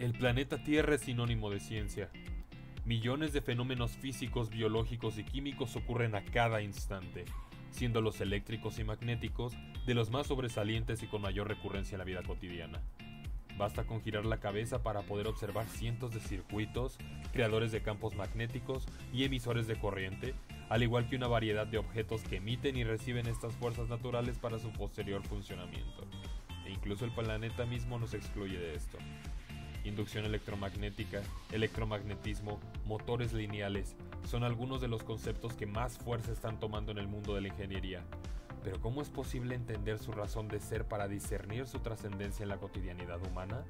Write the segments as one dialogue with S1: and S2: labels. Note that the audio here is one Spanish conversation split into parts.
S1: El planeta Tierra es sinónimo de ciencia. Millones de fenómenos físicos, biológicos y químicos ocurren a cada instante, siendo los eléctricos y magnéticos de los más sobresalientes y con mayor recurrencia en la vida cotidiana. Basta con girar la cabeza para poder observar cientos de circuitos, creadores de campos magnéticos y emisores de corriente, al igual que una variedad de objetos que emiten y reciben estas fuerzas naturales para su posterior funcionamiento. E incluso el planeta mismo nos excluye de esto. Inducción electromagnética, electromagnetismo, motores lineales, son algunos de los conceptos que más fuerza están tomando en el mundo de la ingeniería. Pero ¿cómo es posible entender su razón de ser para discernir su trascendencia en la cotidianidad humana?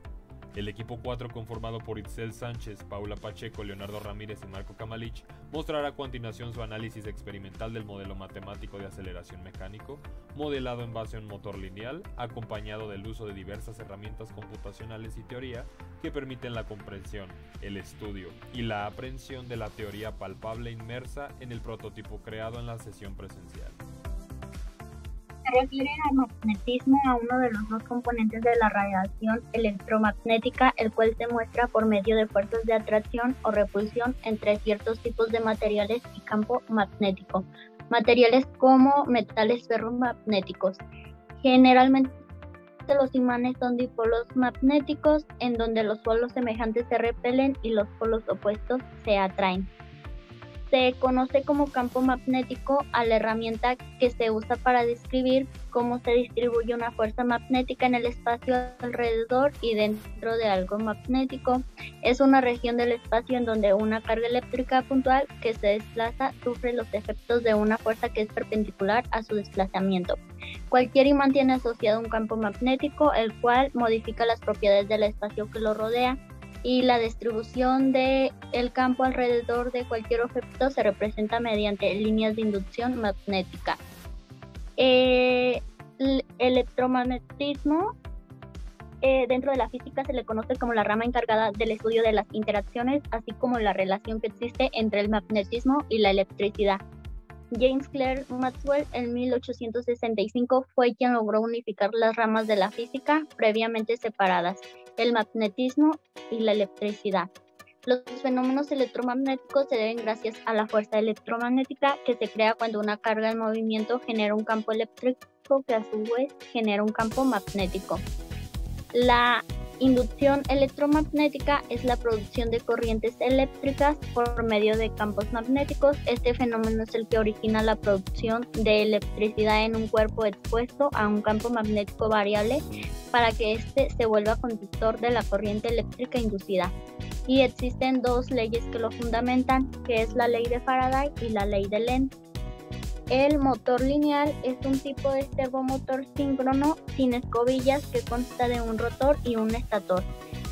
S1: El equipo 4, conformado por Itzel Sánchez, Paula Pacheco, Leonardo Ramírez y Marco Kamalich, mostrará a continuación su análisis experimental del modelo matemático de aceleración mecánico, modelado en base a un motor lineal, acompañado del uso de diversas herramientas computacionales y teoría que permiten la comprensión, el estudio y la aprehensión de la teoría palpable inmersa en el prototipo creado en la sesión presencial.
S2: Se refiere al magnetismo a uno de los dos componentes de la radiación electromagnética, el cual se muestra por medio de fuerzas de atracción o repulsión entre ciertos tipos de materiales y campo magnético. Materiales como metales ferromagnéticos. Generalmente los imanes son dipolos magnéticos, en donde los polos semejantes se repelen y los polos opuestos se atraen. Se conoce como campo magnético a la herramienta que se usa para describir cómo se distribuye una fuerza magnética en el espacio alrededor y dentro de algo magnético. Es una región del espacio en donde una carga eléctrica puntual que se desplaza sufre los efectos de una fuerza que es perpendicular a su desplazamiento. Cualquier imán tiene asociado un campo magnético, el cual modifica las propiedades del espacio que lo rodea, y la distribución del campo alrededor de cualquier objeto se representa mediante líneas de inducción magnética. El electromagnetismo dentro de la física se le conoce como la rama encargada del estudio de las interacciones, así como la relación que existe entre el magnetismo y la electricidad. James Clerk Maxwell en 1865 fue quien logró unificar las ramas de la física previamente separadas, el magnetismo y la electricidad. Los fenómenos electromagnéticos se deben gracias a la fuerza electromagnética que se crea cuando una carga en movimiento genera un campo eléctrico que a su vez genera un campo magnético. La inducción electromagnética es la producción de corrientes eléctricas por medio de campos magnéticos. Este fenómeno es el que origina la producción de electricidad en un cuerpo expuesto a un campo magnético variable para que éste se vuelva conductor de la corriente eléctrica inducida. Y existen dos leyes que lo fundamentan, que es la ley de Faraday y la ley de Lenz. El motor lineal es un tipo de servomotor síncrono sin escobillas que consta de un rotor y un estator,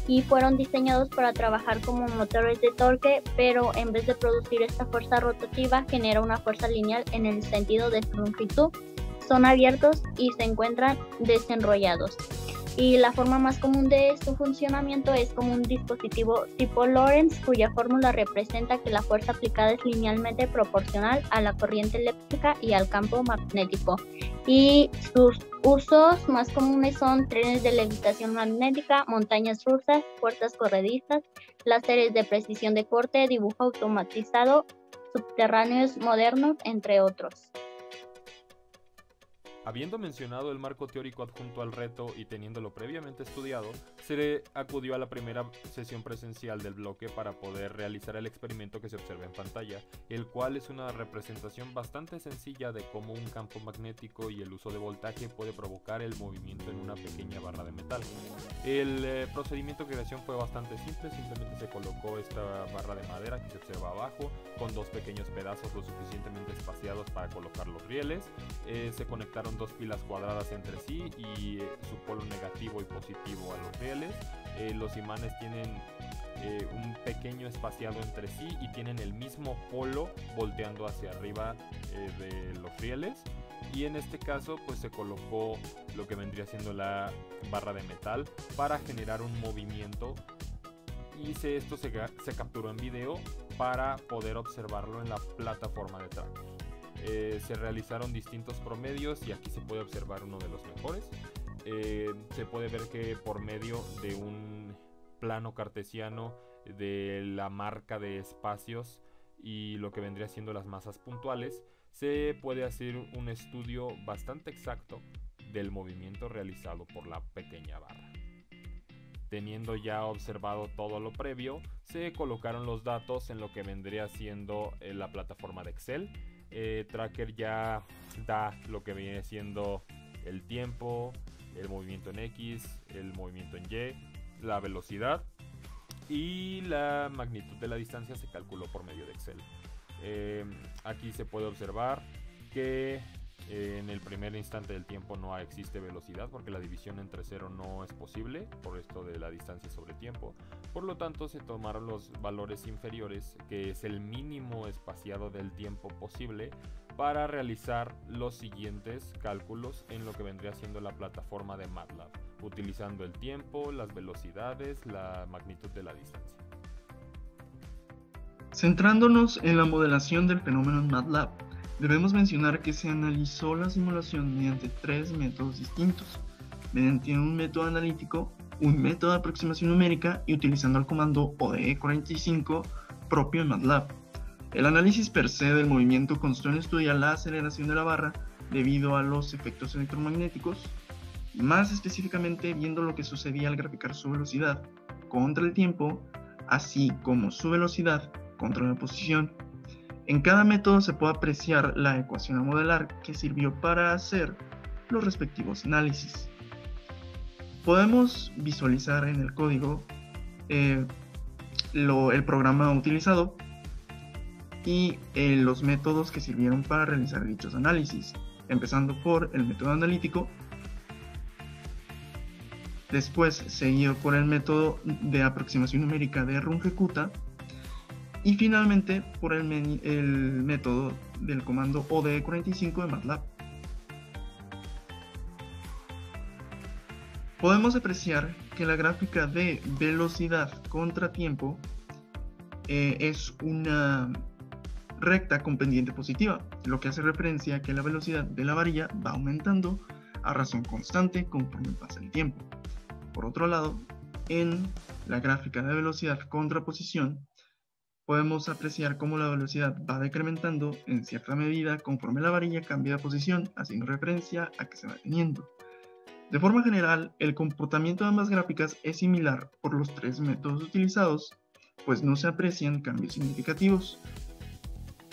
S2: y fueron diseñados para trabajar como motores de torque, pero en vez de producir esta fuerza rotativa genera una fuerza lineal en el sentido de su longitud. Son abiertos y se encuentran desenrollados. Y la forma más común de su funcionamiento es como un dispositivo tipo Lorentz, cuya fórmula representa que la fuerza aplicada es linealmente proporcional a la corriente eléctrica y al campo magnético. Y sus usos más comunes son trenes de levitación magnética, montañas rusas, puertas corredizas, láseres de precisión de corte, dibujo automatizado, subterráneos modernos, entre otros.
S1: Habiendo mencionado el marco teórico adjunto al reto y teniéndolo previamente estudiado, se acudió a la primera sesión presencial del bloque para poder realizar el experimento que se observa en pantalla, el cual es una representación bastante sencilla de cómo un campo magnético y el uso de voltaje puede provocar el movimiento en una pequeña barra de metal. El procedimiento de creación fue bastante simple, simplemente se colocó esta barra de madera que se observa abajo, con dos pequeños pedazos lo suficientemente espaciados para colocar los rieles. Se conectaron dos pilas cuadradas entre sí y su polo negativo y positivo a los rieles. Los imanes tienen un pequeño espaciado entre sí y tienen el mismo polo volteando hacia arriba de los rieles. Y en este caso pues se colocó lo que vendría siendo la barra de metal para generar un movimiento, y esto se capturó en video para poder observarlo en la plataforma de track. Se realizaron distintos promedios y aquí se puede observar uno de los mejores. Se puede ver que por medio de un plano cartesiano de la marca de espacios y lo que vendría siendo las masas puntuales, se puede hacer un estudio bastante exacto del movimiento realizado por la pequeña barra. Teniendo ya observado todo lo previo, se colocaron los datos en lo que vendría siendo la plataforma de Excel. Tracker ya da lo que viene siendo el tiempo, el movimiento en X, el movimiento en Y, la velocidad y la magnitud de la distancia se calculó por medio de Excel. Aquí se puede observar que en el primer instante del tiempo no existe velocidad porque la división entre cero no es posible por esto de la distancia sobre tiempo. Por lo tanto, se tomaron los valores inferiores, que es el mínimo espaciado del tiempo posible, para realizar los siguientes cálculos en lo que vendría siendo la plataforma de MATLAB, utilizando el tiempo, las velocidades, la magnitud de la distancia.
S3: Centrándonos en la modelación del fenómeno en MATLAB, debemos mencionar que se analizó la simulación mediante 3 métodos distintos, mediante un método analítico, un método de aproximación numérica y utilizando el comando ODE45 propio en MATLAB. El análisis per se del movimiento constó en estudiar la aceleración de la barra debido a los efectos electromagnéticos, más específicamente viendo lo que sucedía al graficar su velocidad contra el tiempo, así como su velocidad contra la posición. En cada método se puede apreciar la ecuación a modelar que sirvió para hacer los respectivos análisis. Podemos visualizar en el código el programa utilizado y los métodos que sirvieron para realizar dichos análisis, empezando por el método analítico, después seguido por el método de aproximación numérica de Runge-Kutta, y finalmente por el método del comando ODE45 de MATLAB. Podemos apreciar que la gráfica de velocidad contra tiempo es una recta con pendiente positiva, lo que hace referencia a que la velocidad de la varilla va aumentando a razón constante conforme pasa el tiempo. Por otro lado, en la gráfica de velocidad contra posición, podemos apreciar cómo la velocidad va decrementando en cierta medida conforme la varilla cambia de posición, haciendo referencia a que se va deteniendo. De forma general, el comportamiento de ambas gráficas es similar por los 3 métodos utilizados, pues no se aprecian cambios significativos,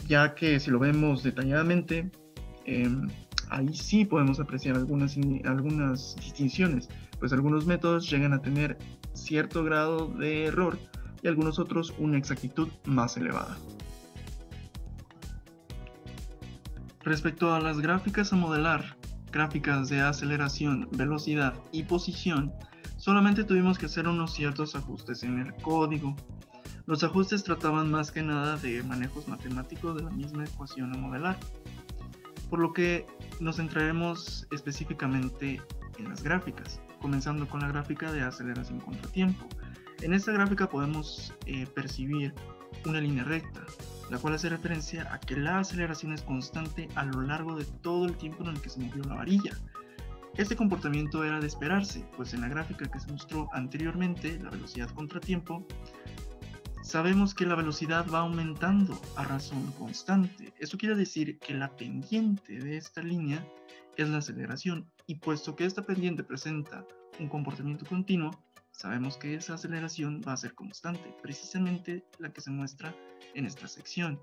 S3: ya que si lo vemos detalladamente, ahí sí podemos apreciar algunas distinciones, pues algunos métodos llegan a tener cierto grado de error y algunos otros una exactitud más elevada. Respecto a las gráficas a modelar, gráficas de aceleración, velocidad y posición, solamente tuvimos que hacer unos ciertos ajustes en el código. Los ajustes trataban más que nada de manejos matemáticos de la misma ecuación a modelar, por lo que nos centraremos específicamente en las gráficas, comenzando con la gráfica de aceleración contra tiempo. En esta gráfica podemos percibir una línea recta, la cual hace referencia a que la aceleración es constante a lo largo de todo el tiempo en el que se movió la varilla. Este comportamiento era de esperarse, pues en la gráfica que se mostró anteriormente, la velocidad contra tiempo, sabemos que la velocidad va aumentando a razón constante. Eso quiere decir que la pendiente de esta línea es la aceleración, y puesto que esta pendiente presenta un comportamiento continuo, sabemos que esa aceleración va a ser constante, precisamente la que se muestra en esta sección.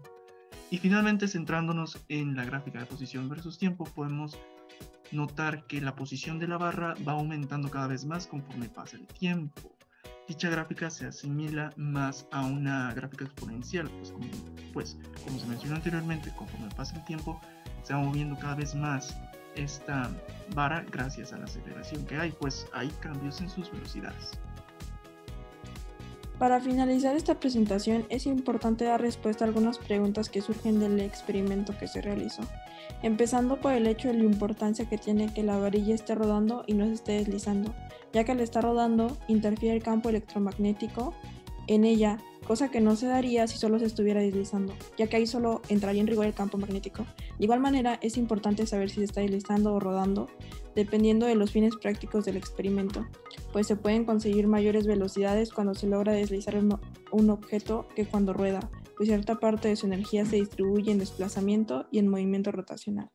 S3: Y finalmente, centrándonos en la gráfica de posición versus tiempo, podemos notar que la posición de la barra va aumentando cada vez más conforme pasa el tiempo. Dicha gráfica se asimila más a una gráfica exponencial, pues como se mencionó anteriormente, conforme pasa el tiempo se va moviendo cada vez más esta vara gracias a la aceleración que hay, pues hay cambios en sus velocidades.
S4: Para finalizar esta presentación es importante dar respuesta a algunas preguntas que surgen del experimento que se realizó, empezando por el hecho de la importancia que tiene que la varilla esté rodando y no se esté deslizando, ya que al estar rodando interfiere el campo electromagnético en ella, cosa que no se daría si solo se estuviera deslizando, ya que ahí solo entraría en rigor el campo magnético. De igual manera, es importante saber si se está deslizando o rodando, dependiendo de los fines prácticos del experimento, pues se pueden conseguir mayores velocidades cuando se logra deslizar un objeto que cuando rueda, pues cierta parte de su energía se distribuye en desplazamiento y en movimiento rotacional.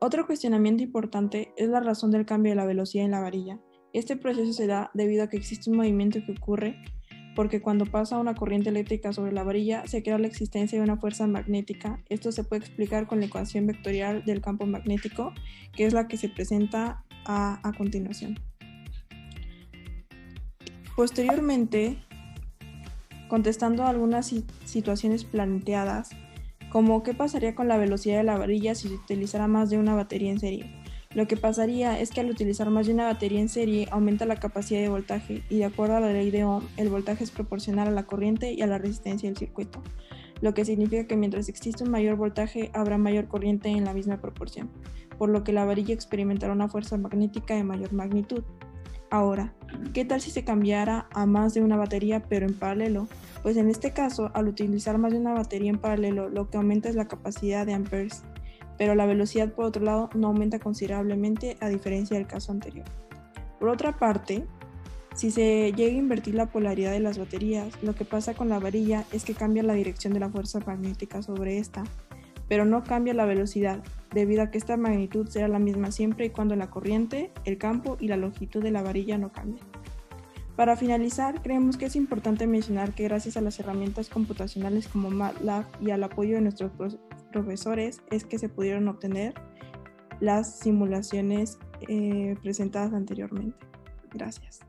S4: Otro cuestionamiento importante es la razón del cambio de la velocidad en la varilla. Este proceso se da debido a que existe un movimiento que ocurre porque cuando pasa una corriente eléctrica sobre la varilla se crea la existencia de una fuerza magnética. Esto se puede explicar con la ecuación vectorial del campo magnético, que es la que se presenta a continuación. Posteriormente, contestando a algunas situaciones planteadas, como qué pasaría con la velocidad de la varilla si se utilizara más de una batería en serie. Lo que pasaría es que al utilizar más de una batería en serie aumenta la capacidad de voltaje y de acuerdo a la ley de Ohm, el voltaje es proporcional a la corriente y a la resistencia del circuito, lo que significa que mientras existe un mayor voltaje habrá mayor corriente en la misma proporción, por lo que la varilla experimentará una fuerza magnética de mayor magnitud. Ahora, ¿qué tal si se cambiara a más de una batería pero en paralelo? Pues en este caso, al utilizar más de una batería en paralelo, lo que aumenta es la capacidad de amperes, pero la velocidad por otro lado no aumenta considerablemente a diferencia del caso anterior. Por otra parte, si se llega a invertir la polaridad de las baterías, lo que pasa con la varilla es que cambia la dirección de la fuerza magnética sobre esta, pero no cambia la velocidad, debido a que esta magnitud será la misma siempre y cuando la corriente, el campo y la longitud de la varilla no cambien. Para finalizar, creemos que es importante mencionar que gracias a las herramientas computacionales como MATLAB y al apoyo de nuestros profesores es que se pudieron obtener las simulaciones presentadas anteriormente. Gracias.